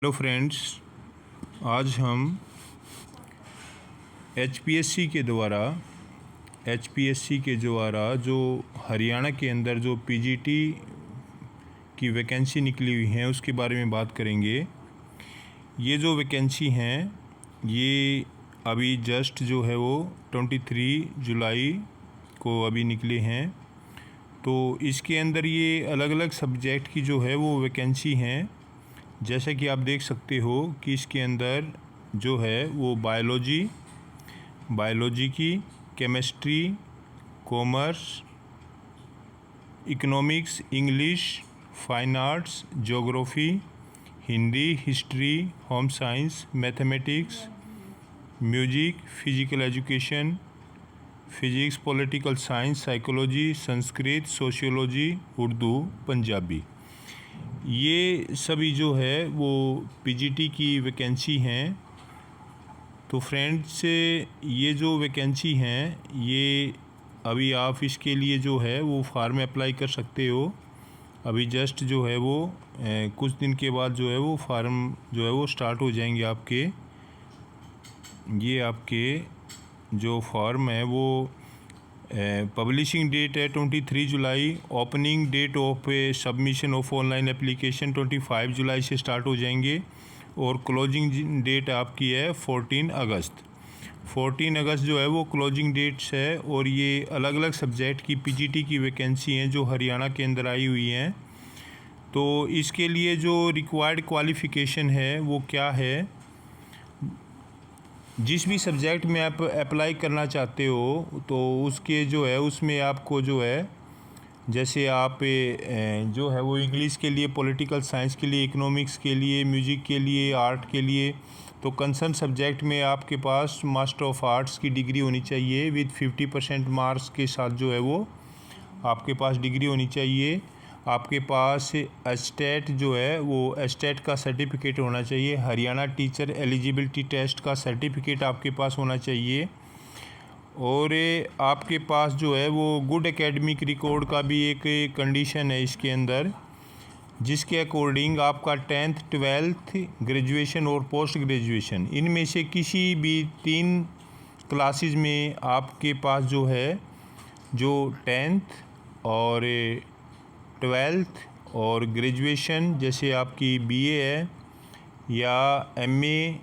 Hello friends, आज हम HPSC के द्वारा जो हरियाणा के अंदर जो पीजीटी की वैकेंसी निकली हुई हैं उसके बारे में बात करेंगे। ये जो वैकेंसी हैं ये अभी जस्ट जो है वो 23 जुलाई को अभी निकले हैं। तो इसके अंदर ये अलग अलग सब्जेक्ट की जो है वो वैकेंसी हैं। जैसे कि आप देख सकते हो कि इसके अंदर जो है वो बायोलॉजी की, chemistry, commerce, economics, English, fine arts, geography, Hindi, history, home science, mathematics, music, physical education, physics, political science, psychology, Sanskrit, sociology, Urdu, Punjabi, ये सभी जो है वो पीजीटी की वैकेंसी हैं। तो फ्रेंड्स, ये जो वैकेंसी हैं ये अभी आप इसके लिए जो है वो फार्म अप्लाई कर सकते हो। अभी जस्ट जो है वो कुछ दिन के बाद जो है वो फार्म जो है वो स्टार्ट हो जाएंगे आपके। ये आपके जो फॉर्म है वो पब्लिशिंग डेट है 23 जुलाई। Opening date of submission of online application 25 जुलाई से स्टार्ट हो जाएंगे और क्लोजिंग डेट आपकी है 14 अगस्त। 14 अगस्त जो है वो क्लोजिंग डेट्स है। और ये अलग अलग सब्जेक्ट की पीजीटी की वैकेंसी हैं जो हरियाणा के अंदर आई हुई हैं। तो इसके लिए जो रिक्वायर्ड क्वालिफ़िकेशन है वो क्या है, जिस भी सब्जेक्ट में आप अप्लाई करना चाहते हो तो उसके जो है उसमें आपको जो है, जैसे आप जो है वो इंग्लिश के लिए, पॉलिटिकल साइंस के लिए, इकोनॉमिक्स के लिए, म्यूजिक के लिए, आर्ट के लिए, तो कंसर्न सब्जेक्ट में आपके पास मास्टर ऑफ आर्ट्स की डिग्री होनी चाहिए विद 50% मार्क्स के साथ जो है वो आपके पास डिग्री होनी चाहिए। आपके पास एस्टेट जो है वो एस्टेट का सर्टिफिकेट होना चाहिए। हरियाणा टीचर एलिजिबिलिटी टेस्ट का सर्टिफिकेट आपके पास होना चाहिए। और आपके पास जो है वो गुड एकेडमिक रिकॉर्ड का भी एक कंडीशन है इसके अंदर, जिसके अकॉर्डिंग आपका 10th 12th ग्रेजुएशन और पोस्ट ग्रेजुएशन इनमें से किसी भी 3 क्लासेस में आपके पास जो है जो 10th और 12th और ग्रेजुएशन, जैसे आपकी बीए है या एमए,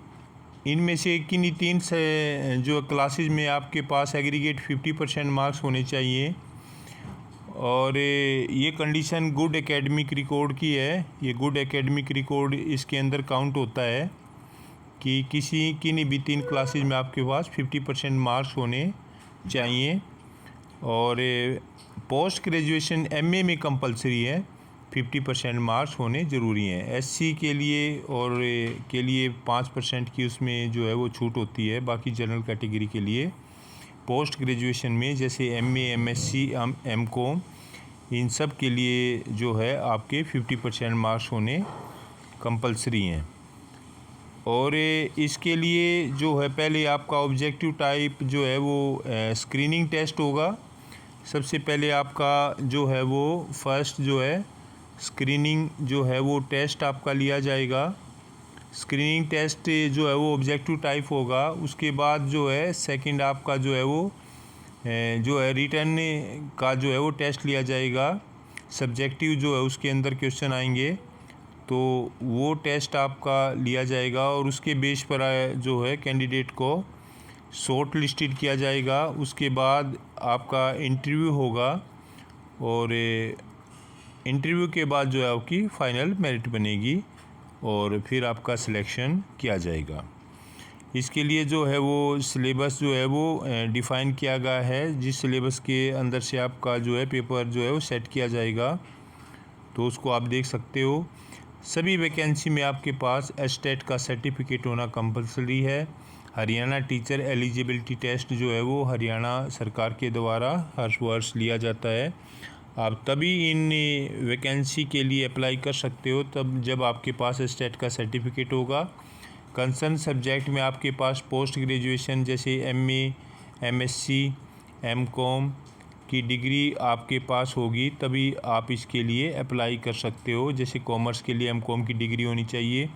इनमें से किन्हीं 3 से जो क्लासेस में आपके पास एग्रीगेट 50% मार्क्स होने चाहिए। और ये कंडीशन गुड एकेडमिक रिकॉर्ड की है। ये गुड एकेडमिक रिकॉर्ड इसके अंदर काउंट होता है कि किन्हीं भी 3 क्लासेस में आपके पास 50% मार्क्स होने चाहिए। और पोस्ट ग्रेजुएशन एमए में कंपलसरी है, 50% मार्क्स होने ज़रूरी हैं। एससी के लिए और के लिए 5% की उसमें जो है वो छूट होती है। बाकी जनरल कैटेगरी के लिए पोस्ट ग्रेजुएशन में जैसे एमए, एमएससी, एमकॉम, इन सब के लिए जो है आपके 50% मार्क्स होने कंपलसरी हैं। और इसके लिए जो है पहले आपका ऑब्जेक्टिव टाइप जो है वो स्क्रीनिंग टेस्ट होगा। सबसे पहले आपका जो है वो फर्स्ट जो है स्क्रीनिंग जो है वो टेस्ट आपका लिया जाएगा। स्क्रीनिंग टेस्ट जो है वो ऑब्जेक्टिव टाइप होगा। उसके बाद जो है सेकंड आपका जो है वो जो है रिटर्न का जो है वो टेस्ट लिया जाएगा। सब्जेक्टिव जो है उसके अंदर क्वेश्चन आएंगे तो वो टेस्ट आपका लिया जाएगा और उसके बेस पर जो है कैंडिडेट को शॉर्ट लिस्टेड किया जाएगा। उसके बाद आपका इंटरव्यू होगा और इंटरव्यू के बाद जो है आपकी फ़ाइनल मेरिट बनेगी और फिर आपका सिलेक्शन किया जाएगा। इसके लिए जो है वो सिलेबस जो है वो डिफ़ाइन किया गया है, जिस सिलेबस के अंदर से आपका जो है पेपर जो है वो सेट किया जाएगा, तो उसको आप देख सकते हो। सभी वैकेंसी में आपके पास एस्टेट का सर्टिफिकेट होना कंपलसरी है। हरियाणा टीचर एलिजिबिलिटी टेस्ट जो है वो हरियाणा सरकार के द्वारा हर वर्ष लिया जाता है। आप तभी इन वैकेंसी के लिए अप्लाई कर सकते हो तब जब आपके पास एस्टेट का सर्टिफिकेट होगा। कंसर्न सब्जेक्ट में आपके पास पोस्ट ग्रेजुएशन जैसे एमए, एमएससी, एमकॉम की डिग्री आपके पास होगी तभी आप इसके लिए अप्लाई कर सकते हो। जैसे कॉमर्स के लिए एमकॉम की डिग्री होनी चाहिए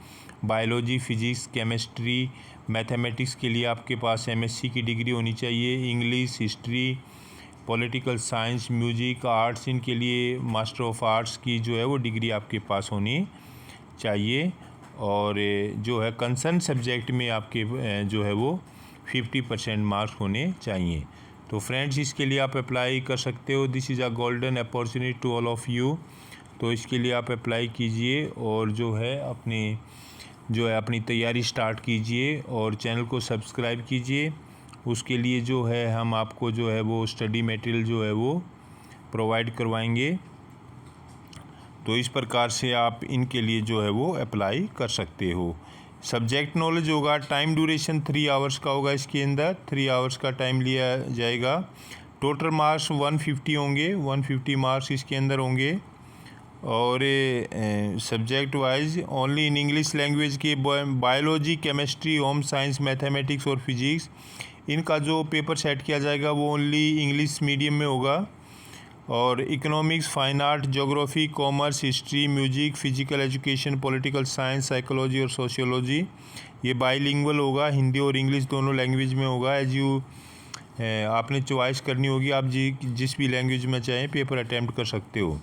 बायोलॉजी, फिजिक्स, केमिस्ट्री, मैथमेटिक्स के लिए आपके पास एमएससी की डिग्री होनी चाहिए। English, history, political science, music, arts, इनके लिए मास्टर ऑफ आर्ट्स की जो है वो डिग्री आपके पास होनी चाहिए। और जो है कंसर्न सब्जेक्ट में आपके जो है वो 50% मार्क्स होने चाहिए। तो फ्रेंड्स, इसके लिए आप अप्लाई कर सकते हो। This is a golden opportunity to all of you. तो इसके लिए आप अप्लाई कीजिए और जो है अपनी तैयारी स्टार्ट कीजिए और चैनल को सब्सक्राइब कीजिए। उसके लिए जो है हम आपको जो है वो स्टडी मटेरियल जो है वो प्रोवाइड करवाएंगे। तो इस प्रकार से आप इनके लिए जो है वो अप्लाई कर सकते हो। सब्जेक्ट नॉलेज होगा, टाइम ड्यूरेशन 3 आवर्स का होगा। इसके अंदर 3 आवर्स का टाइम लिया जाएगा। टोटल मार्क्स 150 होंगे, 150 मार्क्स इसके अंदर होंगे। और subject wise only in English language के biology, chemistry, home science, mathematics और फिजिक्स, इनका जो पेपर सेट किया जाएगा वो ओनली इंग्लिश मीडियम में होगा। और economics, fine art, geography, commerce, history, music, physical education, political science, psychology और सोशियोलॉजी, ये बाईलिंगुअल होगा, हिंदी और इंग्लिश दोनों लैंग्वेज में होगा। आपने चॉइस करनी होगी, आप जिस भी लैंग्वेज में चाहें पेपर अटैम्प्ट कर सकते हो।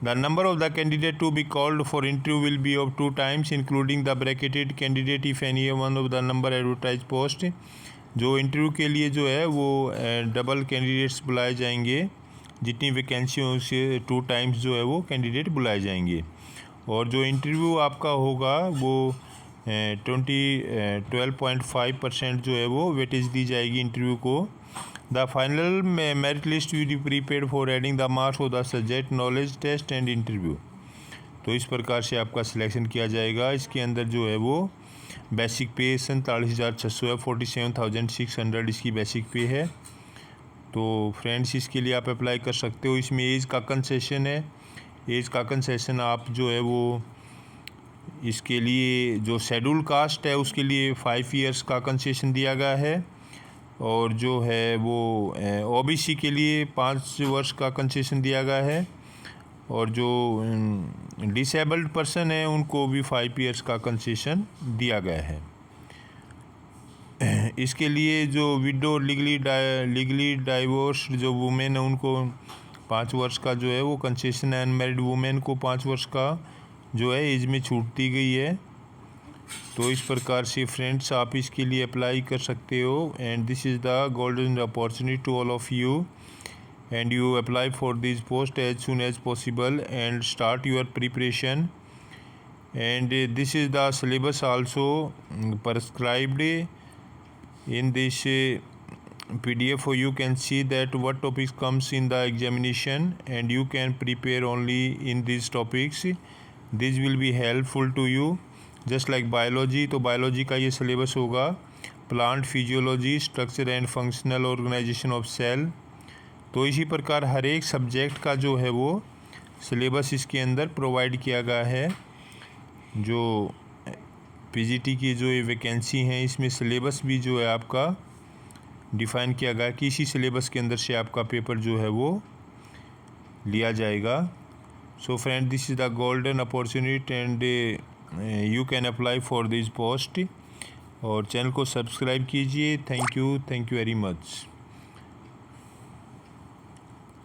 The number of the candidate to be called for interview will be of 2 times, including the bracketed candidate if any one of the number advertised post। जो इंटरव्यू के लिए जो है वो डबल कैंडिडेट्स बुलाए जाएंगे, जितनी वैकेंसी हो उससे 2 टाइम्स जो है वो कैंडिडेट बुलाए जाएंगे। और जो इंटरव्यू आपका होगा वो 12.5% जो है वो वेटेज दी जाएगी इंटरव्यू को। The final merit list will be prepared for adding the marks of the subject knowledge test and interview। तो इस प्रकार से आपका सिलेक्शन किया जाएगा। इसके अंदर जो है वो बेसिक पे 47,600 है, 47,600 इसकी बेसिक पे है। तो फ्रेंड्स, इसके लिए आप अप्लाई कर सकते हो। इसमें एज का कंसेशन है। एज का कंसेशन आप जो है वो इसके लिए जो शेड्यूल कास्ट है उसके लिए 5 ईयर्स का कंसेशन दिया गया है। और जो है वो ओबीसी के लिए 5 वर्ष का कंसेशन दिया गया है। और जो डिसेबल्ड पर्सन है उनको भी 5 ईयर्स का कंसेशन दिया गया है। इसके लिए जो विडो, लीगली डाइवोर्स जो वुमेन है उनको 5 वर्ष का जो है वो कंसेशन है। अनमैरिड वुमेन को 5 वर्ष का जो है एज में छूट दी गई है। तो इस प्रकार से फ्रेंड्स आप इसके लिए अप्लाई कर सकते हो। And this is the golden opportunity to all of you, and you apply for this post as soon as possible and start your preparation. And this is the syllabus also prescribed in this PDF, you can see that what topics comes in the examination and you can prepare only in these topics. This will be helpful to you। Just like biology, तो biology का ये syllabus होगा। Plant physiology, structure and functional organisation of cell. तो इसी प्रकार हर एक subject का जो है वो सिलेबस इसके अंदर प्रोवाइड किया गया है। जो पीजीटी की जो ये वैकेंसी हैं इसमें सिलेबस भी जो है आपका डिफ़ाइन किया गया कि इसी सिलेबस के अंदर से आपका पेपर जो है वो लिया जाएगा। So friend, this is the golden opportunity and you can apply for this post. और चैनल को सब्सक्राइब कीजिए। Thank you very much.